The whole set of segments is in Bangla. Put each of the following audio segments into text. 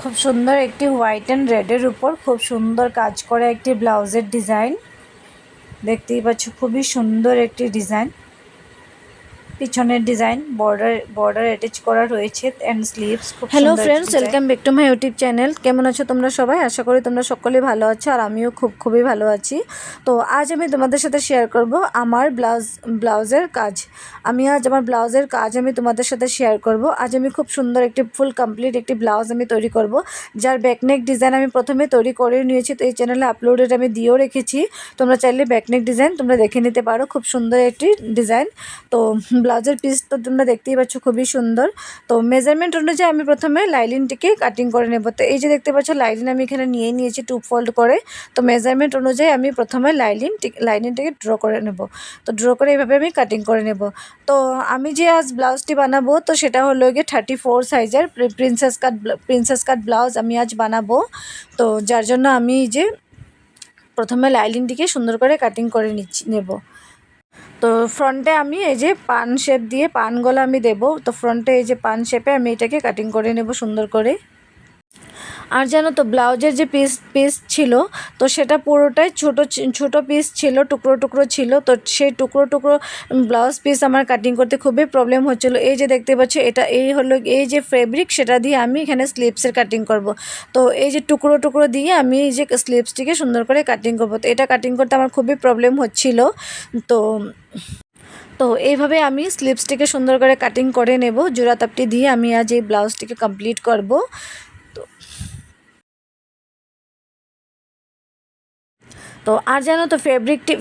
খুব সুন্দর একটি হোয়াইট অ্যান্ড রেডের উপর খুব সুন্দর কাজ করা একটি ব্লাউজের ডিজাইন দেখতেই পাচ্ছ। খুবই সুন্দর একটি ডিজাইন, পিছনের ডিজাইন বর্ডার অ্যাটাচ করা রয়েছে এন্ড স্লিভস খুব হ্যালো সুন্দর একটি friends, design. Welcome back to my YouTube channel. কেমন আছো তোমরা সবাই? আশা করি তোমরা সকলেই ভালো আছো, আর আমিও খুবই ভালো আছি। তো আজ আমি তোমাদের সাথে শেয়ার করব আমার ব্লাউজের কাজ। আমার ব্লাউজের কাজ আমি তোমাদের সাথে শেয়ার করব। আজ আমি খুব সুন্দর একটি ফুল কমপ্লিট একটি ব্লাউজ আমি তৈরি করব, যার ব্যাকনেক ডিজাইন আমি প্রথমে তৈরি করে নিয়েছি। তো এই চ্যানেলে আপলোডেড আমি দিয়েও রেখেছি, তোমরা চাইলে ব্যাকনেক ডিজাইন তোমরা দেখে নিতে পারো। খুব সুন্দর একটি ডিজাইন। তো ব্লাউজের পিস তো তোমরা দেখতেই পাচ্ছ, খুবই সুন্দর। তো মেজারমেন্ট অনুযায়ী আমি প্রথমে লাইলিনটিকে কাটিং করে নেব। তো এই যে দেখতে পাচ্ছ, লাইলিন আমি এখানে নিয়ে নিয়েছি 2 ফোল্ড করে। তো মেজারমেন্ট অনুযায়ী আমি প্রথমে লাইলিনটিকে ড্র করে নেব। তো ড্র করে এইভাবে আমি কাটিং করে নেব। তো আমি যে আজ ব্লাউজটি বানাবো, তো সেটা হলো গিয়ে 34 সাইজের প্রিন্সেস কাট ব্লাউজ আমি আজ বানাবো। তো যার জন্য আমি যে প্রথমে লাইলিনটিকে সুন্দর করে কাটিং করে নেব। তো ফ্রন্টে আমি এই যে পান শেপ দিয়ে পান গলা আমি দেব। তো ফ্রন্টে এই যে পান শেপে আমি এটাকে কাটিং করে নেব সুন্দর করে। আর জানো তো, ব্লাউজের যে পিস ছিল, তো সেটা পুরোটাই ছোট পিস ছিল, টুকরো ছিল। তো সেই টুকরো ব্লাউজ পিস আমার কাটিং করতে খুবই প্রবলেম হচ্ছিল। এই যে দেখতে পাচ্ছ, এই হলো এই যে ফেব্রিক, সেটা দিয়ে আমি এখানে স্লিভসের কাটিং করব। তো এই যে টুকরো দিয়ে আমি এই যে স্লিভসটিকে সুন্দর করে কাটিং করব। তো এটা কাটিং করতে আমার খুবই প্রবলেম হচ্ছিল। তো তো এইভাবে আমি স্লিভসটিকে সুন্দর করে কাটিং করে নেব। জোড়া তাপটি দিয়ে আমি আজ এই ব্লাউজটিকে কমপ্লিট করব। তো তো আর জানো তো,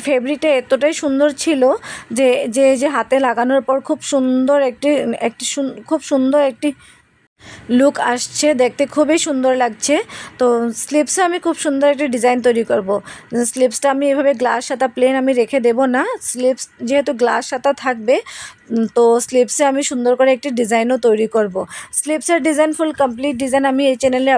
ফেব্রিকটা এতটাই সুন্দর ছিল যে যে হাতে লাগানোর পর খুব সুন্দর খুব সুন্দর একটি লুক আসছে, দেখতে খুবই সুন্দর লাগছে। তো স্লিভসে আমি খুব সুন্দর একটা ডিজাইন তৈরি করব। স্লিভসটা আমি এভাবে গ্লাস হাতা প্লেন আমি রেখে দেব না, স্লিভস যেহেতু গ্লাস হাতা থাকবে, তো স্লিভসে আমি সুন্দর করে একটি ডিজাইনও তৈরি করব। স্লিভসের ডিজাইন ফুল কমপ্লিট ডিজাইন আমি এই চ্যানেলে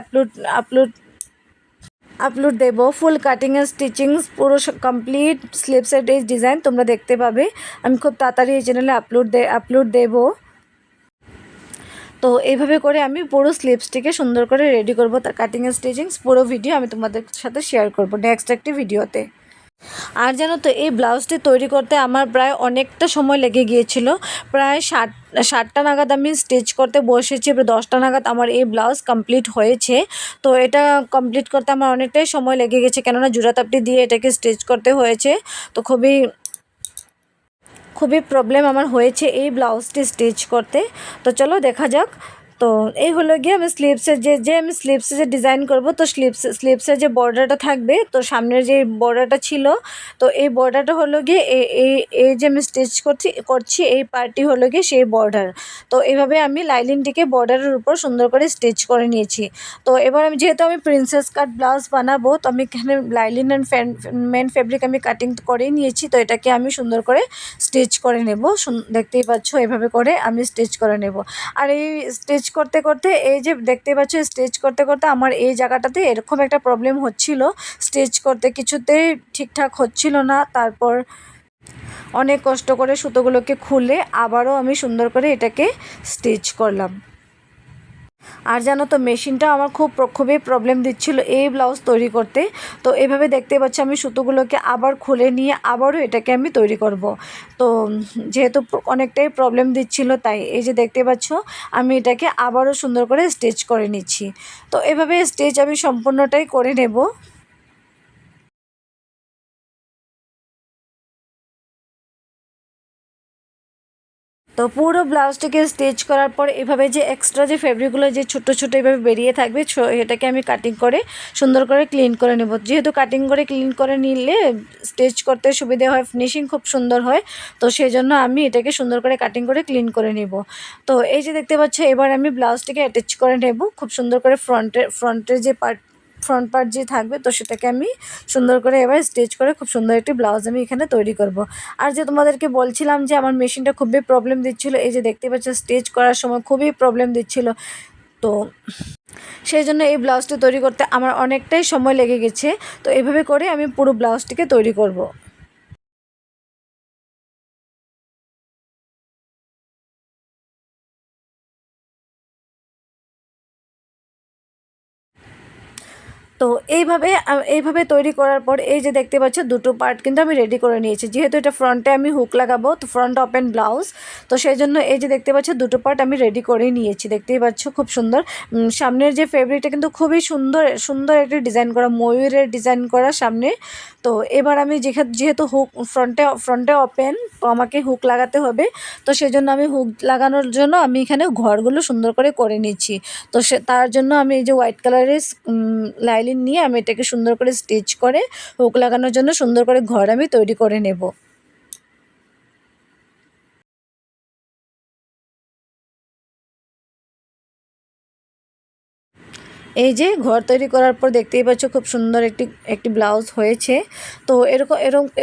আপলোড দেবো। ফুল কাটিং অ্যান্ড স্টিচিং পুরো কমপ্লিট স্লিভসের এই ডিজাইন তোমরা দেখতে পাবে। আমি খুব তাড়াতাড়ি এই চ্যানেলে আপলোড দেবো। তো এইভাবে করে আমি পুরো স্লিভসটিকে সুন্দর করে রেডি করব। তার কাটিং অ্যান্ড স্টিচিংস পুরো ভিডিও আমি তোমাদের সাথে শেয়ার করব নেক্সট একটি ভিডিওতে। আর জানো তো, এই ব্লাউজটি তৈরি করতে আমার প্রায় অনেকটা সময় লেগে গিয়েছিল। প্রায় 60টা নাগাদ আমি স্টিচ করতে বসেছি, এবার 10টা নাগাদ আমার এই ব্লাউজ কমপ্লিট হয়েছে। তো এটা কমপ্লিট করতে আমার অনেকটাই সময় লেগে গেছে, কেননা জোড়া তাপটি দিয়ে এটাকে স্টিচ করতে হয়েছে। তো খুবই প্রবলেম আমার হয়েছে এই ব্লাউজটি স্টিচ করতে। তো চলো দেখা যাক। তো এই হলো গিয়ে আমি স্লিভসের আমি স্লিভসে যে ডিজাইন করব। তো স্লিভসের যে বর্ডারটা থাকবে, তো সামনের যে বর্ডারটা ছিল, তো এই বর্ডারটা হলো গিয়ে এই যে আমি স্টিচ করছি এই পার্টটি হলো গিয়ে সেই বর্ডার। তো এইভাবে আমি লাইলিনটিকে বর্ডারের উপর সুন্দর করে স্টিচ করে নিয়েছি। তো এবার যেহেতু আমি প্রিন্সেস কাট ব্লাউজ বানাবো, তো আমি এখানে লাইলিন অ্যান্ড মেন ফেব্রিক আমি কাটিং করেই নিয়েছি। তো এটাকে আমি সুন্দর করে স্টিচ করে নেব। দেখতেই পাচ্ছ, এভাবে করে আমি স্টিচ করে নেব। আর এই স্টিচ করতে এই যে দেখতেই পাচ্ছ, স্টিচ করতে আমার এই জায়গাটাতে এরকম একটা প্রবলেম হচ্ছিল। স্টিচ করতে কিছুতেই ঠিকঠাক হচ্ছিল না। তারপর অনেক কষ্ট করে সুতোগুলোকে খুলে আবারও আমি সুন্দর করে এটাকে স্টিচ করলাম। আর জানো তো, মেশিনটাও আমার খুবই প্রবলেম দিচ্ছিল এই ব্লাউজ তৈরি করতে। তো এভাবে দেখতে পাচ্ছি, আমি সুতোগুলোকে আবার খুলে নিয়ে আবারও এটাকে আমি তৈরি করব। তো যেহেতু অনেকটাই প্রবলেম দিচ্ছিল, তাই এই যে দেখতে পাচ্ছ, আমি এটাকে আবারও সুন্দর করে স্টিচ করে নিচ্ছি। তো এভাবে স্টিচ আমি সম্পূর্ণটাই করে নেব। তো পুরো ব্লাউজটাকে স্টিচ করার পর এভাবে যে এক্সট্রা যে ফেব্রিকগুলো যে ছোটো এভাবে বেরিয়ে থাকবে, এটাকে আমি কাটিং করে সুন্দর করে ক্লিন করে নেব। যেহেতু কাটিং করে ক্লিন করে নিলে স্টিচ করতে সুবিধে হয়, ফিনিশিং খুব সুন্দর হয়। তো সেই জন্য আমি এটাকে সুন্দর করে কাটিং করে ক্লিন করে নেব। তো এই যে দেখতে পাচ্ছ, এবার আমি ব্লাউজটিকে অ্যাটাচ করে নেব খুব সুন্দর করে। ফ্রন্টের যে ফ্রন্ট পার্ট যে থাকবে, তো সেটাকে আমি সুন্দর করে এবার স্টিচ করে খুব সুন্দর একটি ব্লাউজ আমি এখানে তৈরি করব। আর যে তোমাদেরকে বলছিলাম যে আমার মেশিনটা খুবই প্রবলেম দিচ্ছিল, এই যে দেখতে পাচ্ছ, স্টিচ করার সময় খুবই প্রবলেম দিচ্ছিল। তো সেই জন্য এই ব্লাউজটি তৈরি করতে আমার অনেকটাই সময় লেগে গেছে। তো এভাবে করে আমি পুরো ব্লাউজটিকে তৈরি করব। তো এইভাবে তৈরি করার পর এই যে দেখতে পাচ্ছ দুটো পার্ট কিন্তু আমি রেডি করে নিয়েছি। যেহেতু এটা ফ্রন্টে আমি হুক লাগাবো, তো ফ্রন্ট ওপেন ব্লাউজ, তো সেই জন্য এই যে দেখতে পাচ্ছ দুটো পার্ট আমি রেডি করে নিয়েছি। দেখতেই পাচ্ছ খুব সুন্দর। সামনের যে ফেব্রিকটা কিন্তু খুবই সুন্দর সুন্দর একটা ডিজাইন করা, ময়ূরের ডিজাইন করা সামনে। তো এবার আমি যেহেতু হুক ফ্রন্টে ওপেন, তো আমাকে হুক লাগাতে হবে। তো সেই জন্য আমি হুক লাগানোর জন্য আমি এখানে ঘরগুলো সুন্দর করে নিচ্ছি। তো তার জন্য আমি এই যে হোয়াইট কালারের লাইলিন নিয়ে আমি এটাকে সুন্দর করে স্টিচ করে হুক লাগানোর জন্য সুন্দর করে ঘর আমি তৈরি করে নেব। এই যে ঘর তৈরি করার পর দেখতেই পাচ্ছ খুব সুন্দর একটি ব্লাউজ হয়েছে। তো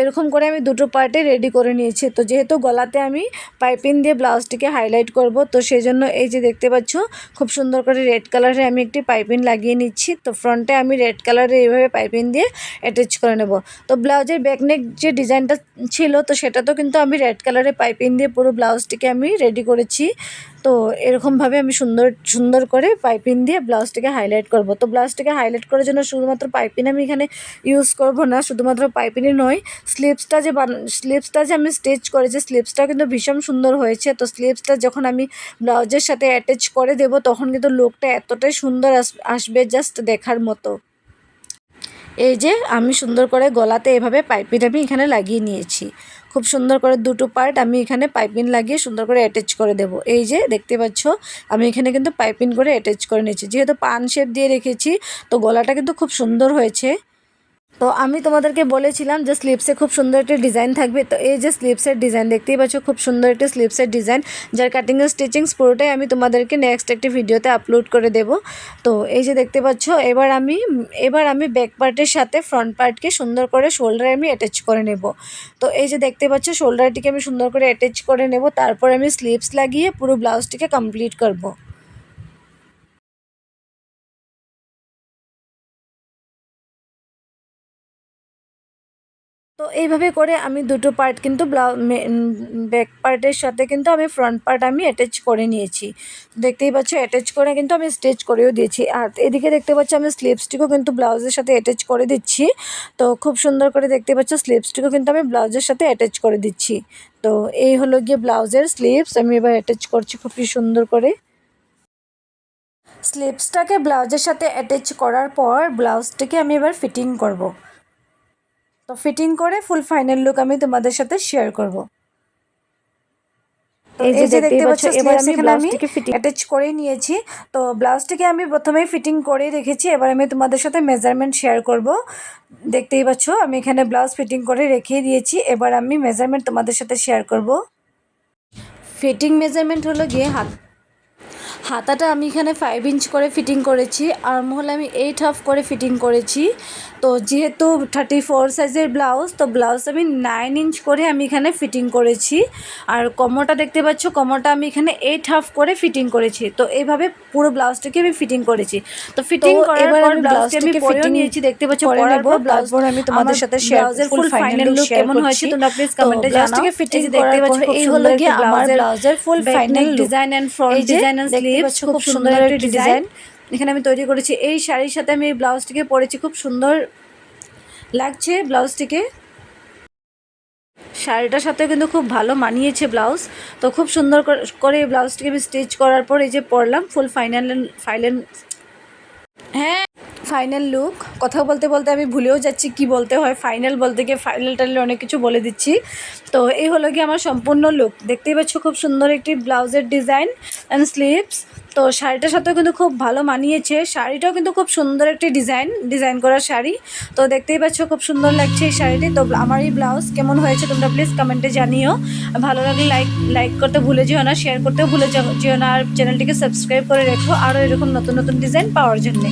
এরকম করে আমি দুটো পার্টে রেডি করে নিয়েছি। তো যেহেতু গলাতে আমি পাইপিং দিয়ে ব্লাউজটিকে হাইলাইট করব, তো সেই জন্য এই যে দেখতে পাচ্ছ খুব সুন্দর করে রেড কালারে আমি একটি পাইপিং লাগিয়ে নিচ্ছি। তো ফ্রন্টে আমি রেড কালারে এইভাবে পাইপিং দিয়ে অ্যাটাচ করে নেব। তো ব্লাউজের ব্যাকনেক যে ডিজাইনটা ছিল, তো সেটা তো কিন্তু আমি রেড কালারে পাইপিং দিয়ে পুরো ব্লাউজটিকে আমি রেডি করেছি। তো এরকমভাবে আমি সুন্দর করে পাইপিং দিয়ে ব্লাউজটিকে হাইলাইট করব। তো ব্লাউজটিকে হাইলাইট করার জন্য শুধুমাত্র পাইপিং আমি এখানে ইউজ করব না, শুধুমাত্র পাইপিংই নয়, স্লিভসটা যে আমি স্টিচ করেছি, স্লিভসটা কিন্তু ভীষণ সুন্দর হয়েছে। তো স্লিভসটা যখন আমি ব্লাউজের সাথে অ্যাটাচ করে দেব, তখন কিন্তু লুকটা এতটাই সুন্দর আসবে, জাস্ট দেখার মতো। এই যে আমি সুন্দর করে গলাতে এভাবে পাইপিং আমি এখানে লাগিয়ে নিয়েছি। খুব সুন্দর করে দুটো পার্ট আমি এখানে পাইপিং লাগিয়ে সুন্দর করে অ্যাটাচ করে দেব। এই যে দেখতে পাচ্ছ আমি এখানে কিন্তু পাইপিং করে অ্যাটাচ করে নিয়েছি। যেহেতু পান শেপ দিয়ে রেখেছি, তো গলাটা কিন্তু খুব সুন্দর হয়েছে। তো আমি তোমাদেরকে বলেছিলাম যে স্লিপসে খুব সুন্দর একটি ডিজাইন থাকবে। তো এই যে স্লিপসের ডিজাইন দেখতেই পাচ্ছ, খুব সুন্দর একটি স্লিপসের ডিজাইন, যার কাটিং ও স্টিচিংস পুরোটাই আমি তোমাদেরকে নেক্সট একটি ভিডিওতে আপলোড করে দেব। তো এই যে দেখতে পাচ্ছ এবার আমি ব্যাক পার্টের সাথে ফ্রন্ট পার্টকে সুন্দর করে শোল্ডারে আমি অ্যাটাচ করে নেব। তো এই যে দেখতে পাচ্ছ শোল্ডারটিকে আমি সুন্দর করে অ্যাটাচ করে নেব, তারপর আমি স্লিপস লাগিয়ে পুরো ব্লাউজটিকে কমপ্লিট করব। তো এইভাবে করে আমি দুটো পার্ট কিন্তু ব্যাক পার্টের সাথে কিন্তু আমি ফ্রন্ট পার্ট আমি অ্যাটাচ করে নিয়েছি। দেখতেই পাচ্ছ অ্যাটাচ করে কিন্তু আমি স্টিচ করেও দিয়েছি। আর এদিকে দেখতে পাচ্ছ আমি স্লিপসটিকেও কিন্তু ব্লাউজের সাথে অ্যাটাচ করে দিচ্ছি। তো খুব সুন্দর করে দেখতে পাচ্ছ স্লিপসটিকেও কিন্তু আমি ব্লাউজের সাথে অ্যাটাচ করে দিচ্ছি। তো এই হলো গিয়ে ব্লাউজের স্লিপস, আমি এবার অ্যাটাচ করছি খুবই সুন্দর করে। স্লিপসটাকে ব্লাউজের সাথে অ্যাটাচ করার পর ব্লাউজটাকে আমি এবার ফিটিং করব। তো ফিটিং করে ফুল ফাইনাল লুক আমি তোমাদের সাথে শেয়ার করব। এই যে দেখতে পাচ্ছ এবার আমি ব্লাউজটিকে অ্যাটাচ করে নিয়েছি। তো ব্লাউজটিকে আমি প্রথমেই ফিটিং করে রেখেছি, এবার আমি তোমাদের সাথে মেজারমেন্ট শেয়ার করব। দেখতেই পাচ্ছ আমি এখানে ব্লাউজ ফিটিং করে রেখে দিয়েছি, এবার আমি মেজারমেন্ট তোমাদের সাথে শেয়ার করব। ফিটিং মেজারমেন্ট হলো গিয়ে হাতাটা আমি এখানে 5 ইঞ্চ করে ফিটিং করেছি, আর্মহোল আমি 8.5 করে ফিটিং করেছি। তো যেহেতু 34 সাইজের ব্লাউজ, তো ব্লাউজ আমি 9 ইঞ্চ করে আমি এখানে ফিটিং করেছি। আর কোমরটা দেখতে পাচ্ছ, কোমরটা আমি এখানে 8.5 করে ফিটিং করেছি। তো এইভাবে পুরো ব্লাউজটাকে আমি ফিটিং করেছি। তো ফিটিং করার পর ব্লাউজটাকে আমি পরেও নিয়েছি, দেখতে পাচ্ছ পরার পর ব্লাউজের আমি তোমাদের সাথে ব্লাউজের ফুল ফাইনাল লুক কেমন হয়েছে তোমরা প্লিজ কমেন্টে জানাও। এই যে দেখতে পাচ্ছ এই হলো গিয়ে আমার ব্লাউজের full final design and front design and sleeves, খুব সুন্দর একটা ডিজাইন এখানে আমি তৈরি করেছি। এই শাড়ির সাথে আমি এই ব্লাউজটিকে পরেছি, খুব সুন্দর লাগছে ব্লাউজটিকে। শাড়িটার সাথে কিন্তু খুব ভালো মানিয়েছে ব্লাউজ। তো খুব সুন্দর করে এই ব্লাউজটিকে আমি স্টিচ করার পর এই যে পরলাম ফুল ফাইনাল লুক। কথা বলতে বলতে আমি ভুলেও যাচ্ছি কি বলতে হয়, ফাইনাল বলতে গিয়ে ফাইনাল অনেক কিছু বলে দিচ্ছি। তো এই হলো গিয়ে আমার সম্পূর্ণ লুক। দেখতেই পাচ্ছ খুব সুন্দর একটি ব্লাউজের ডিজাইন অ্যান্ড স্লিভস। তো শাড়িটার সাথেও কিন্তু খুব ভালো মানিয়েছে, শাড়িটাও কিন্তু খুব সুন্দর একটি ডিজাইন করা শাড়ি। তো দেখতেই পাচ্ছ খুব সুন্দর লাগছে এই শাড়িটি। তো আমার এই ব্লাউজ কেমন হয়েছে তোমরা প্লিজ কমেন্টে জানিও। ভালো লাগলে লাইক করতে ভুলে যেও না, শেয়ার করতেও ভুলে যেও না, আর চ্যানেলটিকে সাবস্ক্রাইব করে রেখো আরও এরকম নতুন নতুন ডিজাইন পাওয়ার জন্যে।